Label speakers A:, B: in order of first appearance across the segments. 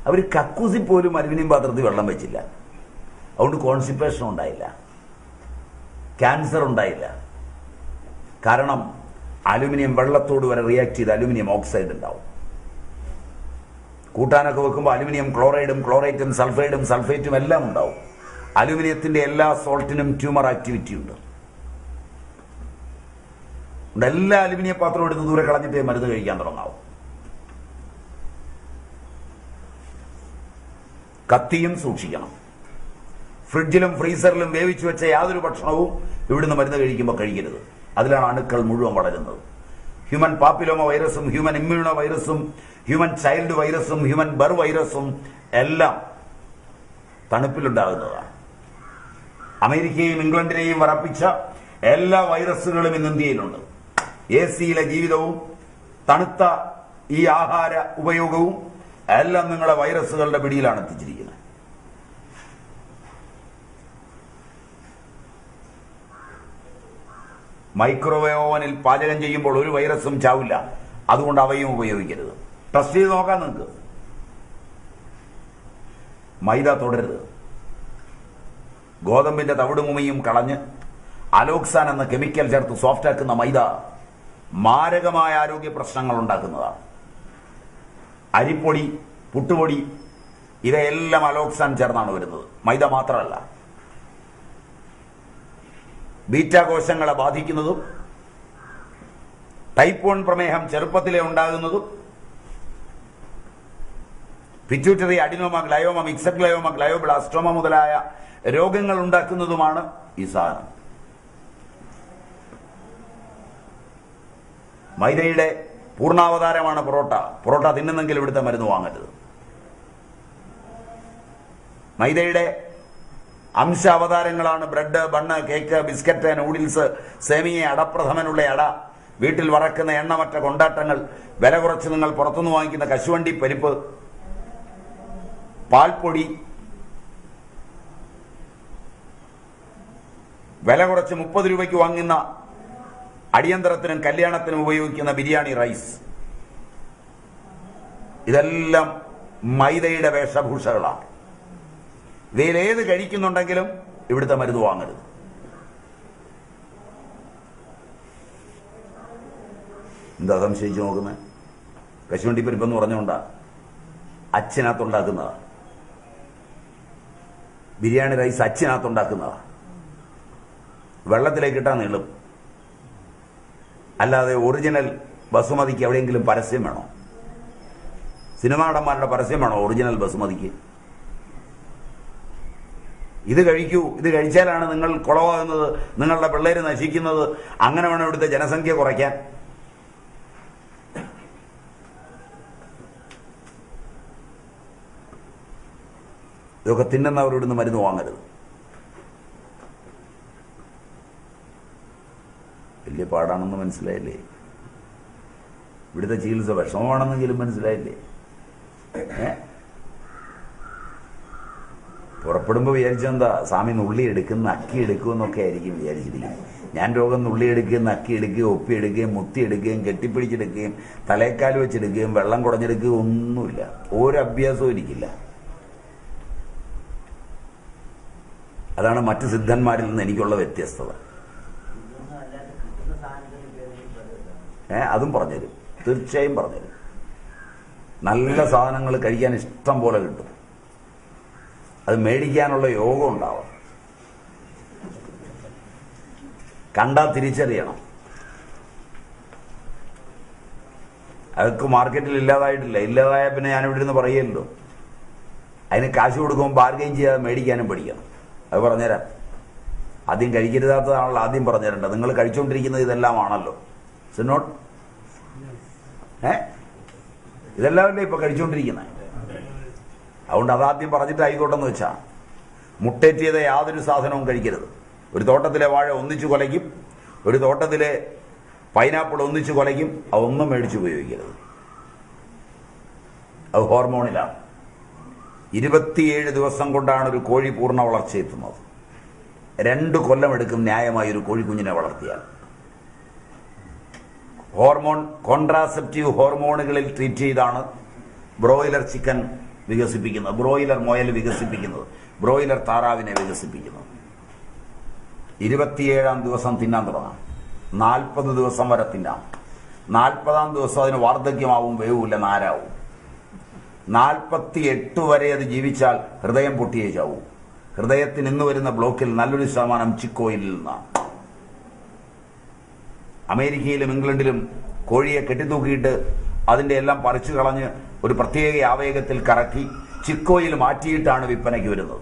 A: അവർ കക്കൂസിൽ പോലും അലുമിനിയം പാത്രത്തിൽ വെള്ളം വെച്ചില്ല. അതുകൊണ്ട് കോൺസ്റ്റിപ്പേഷൻ ഉണ്ടായില്ല, ക്യാൻസർ ഉണ്ടായില്ല. കാരണം അലുമിനിയം വെള്ളത്തോട് വരെ റിയാക്ട് ചെയ്ത് അലുമിനിയം ഓക്സൈഡ് ഉണ്ടാവും. കൂട്ടാനൊക്കെ വെക്കുമ്പോൾ അലുമിനിയം ക്ലോറൈഡും ക്ലോറൈറ്റും സൾഫൈഡും സൾഫേറ്റും എല്ലാം ഉണ്ടാവും. അലുമിനിയത്തിന്റെ എല്ലാ സോൾട്ടിനും ട്യൂമർ ആക്ടിവിറ്റി ഉണ്ട്. എല്ലാ അലുമിനിയം പാത്രവും എടുത്ത് ദൂരെ കളഞ്ഞിട്ടേ മരുന്ന് കഴിക്കാൻ തുടങ്ങാവും. കത്തിയും സൂക്ഷിക്കണം. ഫ്രിഡ്ജിലും ഫ്രീസറിലും വേവിച്ചു വെച്ച യാതൊരു ഭക്ഷണവും ഇവിടുന്ന് മരുന്ന് കഴിക്കുമ്പോൾ കഴിക്കരുത്. അതിലാണ് അണുക്കൾ മുഴുവൻ വളരുന്നത്. ഹ്യൂമൻ പാപ്പിലോമ വൈറസും ഹ്യൂമൻ ഇമ്മ്യൂണോ വൈറസും ഹ്യൂമൻ ചൈൽഡ് വൈറസും ഹ്യൂമൻ ബർ വൈറസും എല്ലാം തണുപ്പിലുണ്ടാകുന്നതാണ്. അമേരിക്കയെയും ഇംഗ്ലണ്ടിനെയും വറപ്പിച്ച എല്ലാ വൈറസുകളും ഇന്ന് ഇന്ത്യയിലുണ്ട്. AC-യിലെ ജീവിതവും തണുത്ത ഈ ആഹാര ഉപയോഗവും എല്ലാം നിങ്ങളെ വൈറസുകളുടെ പിടിയിലാണ് എത്തിച്ചിരിക്കുന്നത്. മൈക്രോവേവ് ഓവനിൽ പാചകം ചെയ്യുമ്പോൾ ഒരു വൈറസും ചാവില്ല. അതുകൊണ്ട് അവയും ഉപയോഗിക്കരുത്. ടെസ്റ്റ് ചെയ്ത് നോക്കാൻ നിങ്ങൾക്ക്. മൈദ തുടരുത്. ഗോതമ്പിന്റെ തവിടുമുമയും കളഞ്ഞ് അലോക്സാൻ എന്ന കെമിക്കൽ ചേർത്ത് സോഫ്റ്റ് ആക്കുന്ന മൈദ മാരകമായ ആരോഗ്യ പ്രശ്നങ്ങൾ ഉണ്ടാക്കുന്നതാണ്. അരിപ്പൊടി, പുട്ടുപൊടി ഇവയെല്ലാം അലോക്സാൻ ചേർന്നാണ് വരുന്നത്, മൈദ മാത്രമല്ല. ബീറ്റാ കോശങ്ങളെ ബാധിക്കുന്നതും ടൈപ്പ് 1 പ്രമേഹം ചെറുപ്പത്തിലെ ഉണ്ടാകുന്നതും pituitary adenoma glioma mixed glioma glioblastoma മുതലായ രോഗങ്ങൾ ഉണ്ടാക്കുന്നതുമാണ് ഈ സാധനം. മൈദയുടെ പൂർണ്ണാവതാരമാണ് പൊറോട്ട. പൊറോട്ട തിന്നുന്നെങ്കിൽ ഇവിടുത്തെ മരുന്ന് വാങ്ങരുത്. മൈദയുടെ അംശാവതാരങ്ങളാണ് bread, bun, cake, biscuit, noodles, സേമിയ, അടപ്രഥമനുള്ള അട, വീട്ടിൽ വറക്കുന്ന എണ്ണമറ്റ കൊണ്ടാട്ടങ്ങൾ, വില കുറച്ച് നിങ്ങൾ പുറത്തുനിന്ന് വാങ്ങിക്കുന്ന കശുവണ്ടി പരിപ്പ്, പാൽപ്പൊടി, വില കുറച്ച് 30 രൂപയ്ക്ക് വാങ്ങുന്ന അടിയന്തരത്തിനും കല്യാണത്തിനും ഉപയോഗിക്കുന്ന ബിരിയാണി റൈസ്, ഇതെല്ലാം മൈദയുടെ വേഷഭൂഷകളാണ്. ഇവയിലേത് കഴിക്കുന്നുണ്ടെങ്കിലും ഇവിടുത്തെ മരുന്ന് വാങ്ങരുത്. എന്താ സംശയിച്ചു നോക്കുന്നത്? കശുവണ്ടി പരിപ്പെന്ന് പറഞ്ഞുകൊണ്ടാ അച്ഛനകത്തുണ്ടാക്കുന്നതാ. ബിരിയാണി റൈസ് അച്ഛനകത്തുണ്ടാക്കുന്നതാ. വെള്ളത്തിലേക്ക് ഇട്ടാൽ നീളും. അല്ലാതെ ഒറിജിനൽ ബസുമതിക്ക് എവിടെയെങ്കിലും പരസ്യം വേണോ? സിനിമാ നടന്മാരുടെ പരസ്യം വേണോ ഒറിജിനൽ ബസുമതിക്ക്? ഇത് കഴിക്കൂ, ഇത് കഴിച്ചാലാണ് നിങ്ങൾ കുളവാകുന്നത്, നിങ്ങളുടെ പിള്ളേര് നശിക്കുന്നത്. അങ്ങനെ വേണം ഇവിടുത്തെ ജനസംഖ്യ കുറയ്ക്കാൻ. ഇതൊക്കെ തിന്നുന്നവർ ഇവിടുന്ന് മരുന്ന് വാങ്ങരുത്. വലിയ പാടാണെന്ന് മനസ്സിലായില്ലേ? ഇവിടുത്തെ ചികിത്സ വിഷമമാണെന്നെങ്കിലും മനസ്സിലായില്ലേ? പുറപ്പെടുമ്പോൾ വിചാരിച്ചെന്താ, സ്വാമി നുള്ളി എടുക്കുന്ന അക്കി എടുക്കുമെന്നൊക്കെ ആയിരിക്കും വിചാരിച്ചിരിക്കുന്നത്. ഞാൻ രോഗം നുള്ളി എടുക്കുകയും നക്കി എടുക്കുകയും ഒപ്പിയെടുക്കുകയും മുത്തിയെടുക്കുകയും കെട്ടിപ്പിടിച്ചെടുക്കുകയും തലേക്കാൽ വെച്ചെടുക്കുകയും വെള്ളം കുടഞ്ഞെടുക്കുകയും ഒന്നുമില്ല. ഒരു അഭ്യാസവും എനിക്കില്ല. അതാണ് മറ്റ് സിദ്ധന്മാരിൽ നിന്ന് എനിക്കുള്ള വ്യത്യസ്തത. അതും പറഞ്ഞുതരും, തീർച്ചയായും പറഞ്ഞുതരും. നല്ല സാധനങ്ങൾ കഴിക്കാൻ ഇഷ്ടം പോലെ കിട്ടും. അത് മേടിക്കാനുള്ള യോഗം ഉണ്ടാവും. കണ്ടാൽ തിരിച്ചറിയണം. അതൊക്കെ മാർക്കറ്റിൽ ഇല്ലാതായിട്ടില്ല. ഇല്ലാതായ പിന്നെ ഞാനിവിടെ ഇരുന്ന് പറയുമല്ലോ. അതിന് കാശ് കൊടുക്കുമ്പോൾ ബാർഗെയിൻ ചെയ്യാതെ മേടിക്കാനും പഠിക്കണം. അത് പറഞ്ഞുതരാം. ആദ്യം കഴിക്കരുതാത്തതാണല്ലോ ആദ്യം പറഞ്ഞുതരേണ്ടത്. നിങ്ങൾ കഴിച്ചുകൊണ്ടിരിക്കുന്നത് ഇതെല്ലാമാണല്ലോ. സിനോട്ട് ഇതെല്ലാമല്ലേ ഇപ്പൊ കഴിച്ചുകൊണ്ടിരിക്കുന്നത്. അതുകൊണ്ട് അതാദ്യം പറഞ്ഞിട്ട് ആയിക്കോട്ടെന്ന് വെച്ചാ, മുട്ടേറ്റിയത് യാതൊരു സാധനവും കഴിക്കരുത്. ഒരു തോട്ടത്തിലെ വാഴ ഒന്നിച്ചു കൊലയ്ക്കും, ഒരു തോട്ടത്തിലെ പൈനാപ്പിൾ ഒന്നിച്ചു കൊലയ്ക്കും. അതൊന്നും മേടിച്ച് ഉപയോഗിക്കരുത്. അത് ഹോർമോണിലാണ്. 27 ദിവസം കൊണ്ടാണ് ഒരു കോഴി പൂർണ്ണ വളർച്ചയെത്തുന്നത്. 2 കൊല്ലം എടുക്കും ന്യായമായി ഒരു കോഴിക്കുഞ്ഞിനെ വളർത്തിയാൽ. ഹോർമോൺ, കോൺട്രാസെപ്റ്റീവ് ഹോർമോണുകളിൽ ട്രീറ്റ് ചെയ്താണ് ബ്രോയിലർ ചിക്കൻ വികസിപ്പിക്കുന്നത്, ബ്രോയിലർ മുയൽ വികസിപ്പിക്കുന്നത്, ബ്രോയിലർ താറാവിനെ വികസിപ്പിക്കുന്നത്. 27-ാം ദിവസം തിന്നാൻ തുടങ്ങാം. 40 ദിവസം വരെ തിന്നാം. 40-ാം ദിവസം അതിന് വാർദ്ധക്യമാവും, വേവില്ല, നാരാവും. 48 വരെ അത് ജീവിച്ചാൽ ഹൃദയം പൊട്ടിയേ ചാവും. ഹൃദയത്തിന് ഇന്ന് വരുന്ന ബ്ലോക്കിൽ നല്ലൊരു ശതമാനം ചിക്കോയിലിൽ നിന്നാണ്. അമേരിക്കയിലും ഇംഗ്ലണ്ടിലും കോഴിയെ കെട്ടിത്തൂക്കിയിട്ട് അതിന്റെ എല്ലാം പറിച്ചു കളഞ്ഞ് ഒരു പ്രത്യേക ആവേഗത്തിൽ കറക്കി ചിക്കോയിൽ മാറ്റിയിട്ടാണ് വിൽപ്പനയ്ക്ക് വരുന്നത്.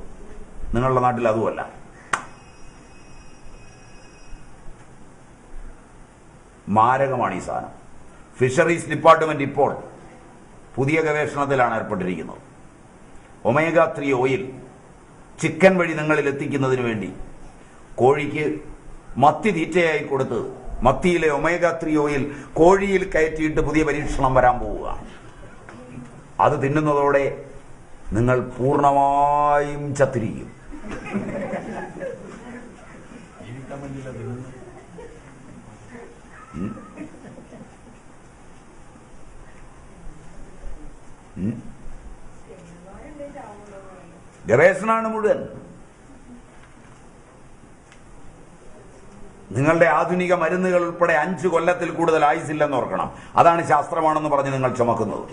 A: നിങ്ങളുടെ നാട്ടിൽ അതുമല്ല. മാരകമാണ് ഈ സാധനം. ഫിഷറീസ് ഡിപ്പാർട്ട്മെന്റ് ഇപ്പോൾ പുതിയ ഗവേഷണത്തിലാണ് ഏർപ്പെട്ടിരിക്കുന്നത്. ഒമേഗ 3 ഓയിൽ ചിക്കൻ വഴി നിങ്ങളിൽ എത്തിക്കുന്നതിന് വേണ്ടി കോഴിക്ക് മത്തി തീറ്റയായി കൊടുത്ത് മത്തിയിലെ ഒമേഗ 3 ഓയിൽ കോഴിയിൽ കയറ്റിയിട്ട് പുതിയ പരീക്ഷണം വരാൻ പോവുക. അത് തിന്നുന്നതോടെ നിങ്ങൾ പൂർണ്ണമായും ചത്തിരിക്കും. ഗവേഷണമാണ് മുഴുവൻ. നിങ്ങളുടെ ആധുനിക മരുന്നുകൾ ഉൾപ്പെടെ 5 കൊല്ലത്തിൽ കൂടുതൽ ആയുസില്ലെന്ന് ഓർക്കണം. അതാണ് ശാസ്ത്രമാണെന്ന് പറഞ്ഞ് നിങ്ങൾ ചുമക്കുന്നത്.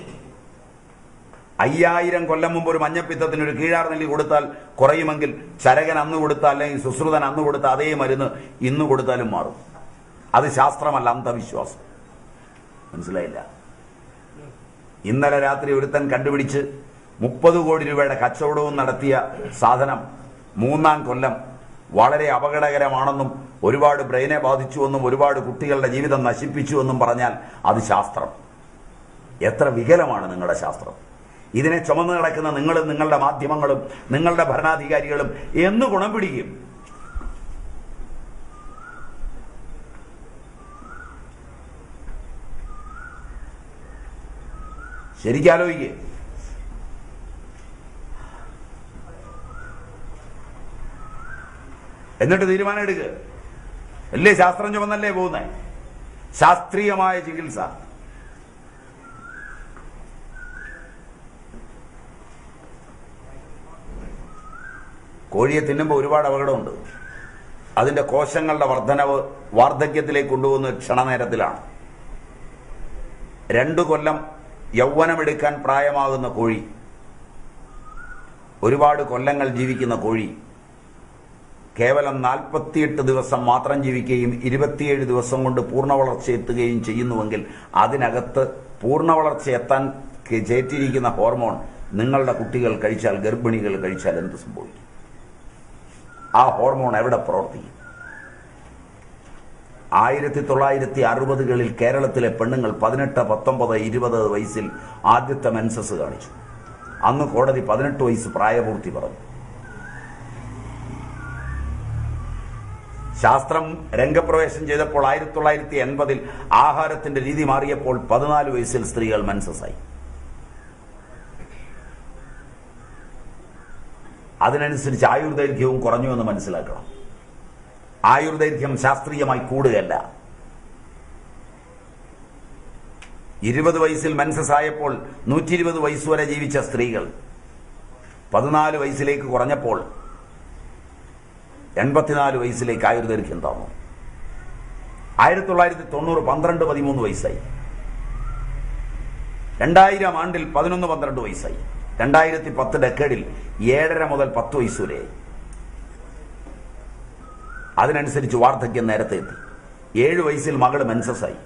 A: 5000 കൊല്ലം മുമ്പ് ഒരു മഞ്ഞപ്പിത്തത്തിന് ഒരു കീഴാർനെല്ലി കൊടുത്താൽ കുറയുമെങ്കിൽ ചരകൻ അന്ന് കൊടുത്താൽ അല്ലെങ്കിൽ സുശ്രുതൻ അന്ന് കൊടുത്ത അതേ മരുന്ന് ഇന്ന് കൊടുത്താലും മാറും. അത് ശാസ്ത്രമല്ല, അന്ധവിശ്വാസം. മനസ്സിലായില്ല? ഇന്നലെ രാത്രി ഒരുത്തൻ കണ്ടുപിടിച്ച് 30 കോടി രൂപയുടെ കച്ചവടവും നടത്തിയ സാധനം 3-ാം കൊല്ലം വളരെ അപകടകരമാണെന്നും ഒരുപാട് ബ്രെയിനെ ബാധിച്ചുവെന്നും ഒരുപാട് കുട്ടികളുടെ ജീവിതം നശിപ്പിച്ചുവെന്നും പറഞ്ഞാൽ അത് ശാസ്ത്രം. എത്ര വികലമാണ് നിങ്ങളുടെ ശാസ്ത്രം! ഇതിനെ ചുമന്നു കിടക്കുന്ന നിങ്ങളും നിങ്ങളുടെ മാധ്യമങ്ങളും നിങ്ങളുടെ ഭരണാധികാരികളും എന്ന് ഗുണം പിടിക്കും? ശരിക്കാലോചിക്കേ. എന്നിട്ട് തീരുമാനം എടുക്കുക. വലിയ ശാസ്ത്രം ചുമന്നല്ലേ പോകുന്നത്? ശാസ്ത്രീയമായ ചികിത്സ. കോഴിയെ തിന്നുമ്പോൾ ഒരുപാട് അപകടമുണ്ട്. അതിന്റെ കോശങ്ങളുടെ വർധനവ് വാർദ്ധക്യത്തിലേക്ക് കൊണ്ടുപോകുന്ന ക്ഷണനേരത്തിലാണ്. 2 കൊല്ലം യൗവനമെടുക്കാൻ പ്രായമാകുന്ന കോഴി, ഒരുപാട് കൊല്ലങ്ങൾ ജീവിക്കുന്ന കോഴി കേവലം 48 ദിവസം മാത്രം ജീവിക്കുകയും 27 ദിവസം കൊണ്ട് പൂർണ്ണ വളർച്ച എത്തുകയും ചെയ്യുന്നുവെങ്കിൽ അതിനകത്ത് പൂർണ്ണ വളർച്ച എത്താൻ ചേറ്റിരിക്കുന്ന ഹോർമോൺ നിങ്ങളുടെ കുട്ടികൾ കഴിച്ചാൽ, ഗർഭിണികൾ കഴിച്ചാൽ എന്ത് സംഭവിക്കും? ആ ഹോർമോൺ എവിടെ പ്രവർത്തിക്കും? 1960കളിൽ കേരളത്തിലെ പെണ്ണുങ്ങൾ 18, 19, 20 വയസ്സിൽ ആദ്യത്തെ മെൻസസ് കാണിച്ചു. അന്ന് കോടതി 18 വയസ്സ് പ്രായപൂർത്തി പറഞ്ഞു. ശാസ്ത്രം രംഗപ്രവേശം ചെയ്തപ്പോൾ 1980ൽ ആഹാരത്തിന്റെ രീതി മാറിയപ്പോൾ 14 വയസ്സിൽ സ്ത്രീകൾ മെൻസസായി. അതിനനുസരിച്ച് ആയുർദൈർഘ്യവും കുറഞ്ഞു എന്ന് മനസ്സിലാക്കണം. ആയുർദൈർഘ്യം ശാസ്ത്രീയമായി കൂടുകയല്ല. 20 വയസ്സിൽ മെൻസസ് ആയപ്പോൾ 120 വയസ്സുവരെ ജീവിച്ച സ്ത്രീകൾ 14 വയസ്സിലേക്ക് കുറഞ്ഞപ്പോൾ 84 വയസ്സിലേക്ക് ആയുർദൈർഘ്യം താന്നു. 1990 12, 13 വയസ്സായി. 2000 ആണ്ടിൽ 11, 12 വയസ്സായി. 2010 ഡെക്കേഡിൽ 7.5 മുതൽ 10 വയസ്സ് വരെയായി. അതിനനുസരിച്ച് വാർദ്ധക്യം നേരത്തെ എത്തി. 7 വയസ്സിൽ മകള് മെൻസസായി.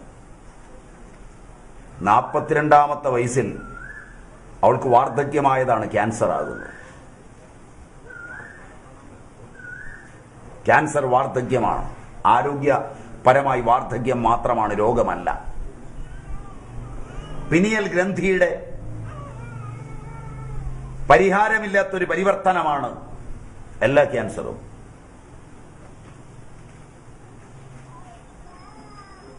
A: 42ാമത്തെ വയസ്സിൽ അവൾക്ക് വാർദ്ധക്യമായതാണ് ക്യാൻസർ ആകുന്നത്. ക്യാൻസർ വാർദ്ധക്യമാണ്. ആരോഗ്യപരമായി വാർദ്ധക്യം മാത്രമാണ്, രോഗമല്ല. പിനിയൽ ഗ്രന്ഥിയുടെ പരിഹാരമില്ലാത്തൊരു പരിവർത്തനമാണ് എല്ലാ ക്യാൻസറും.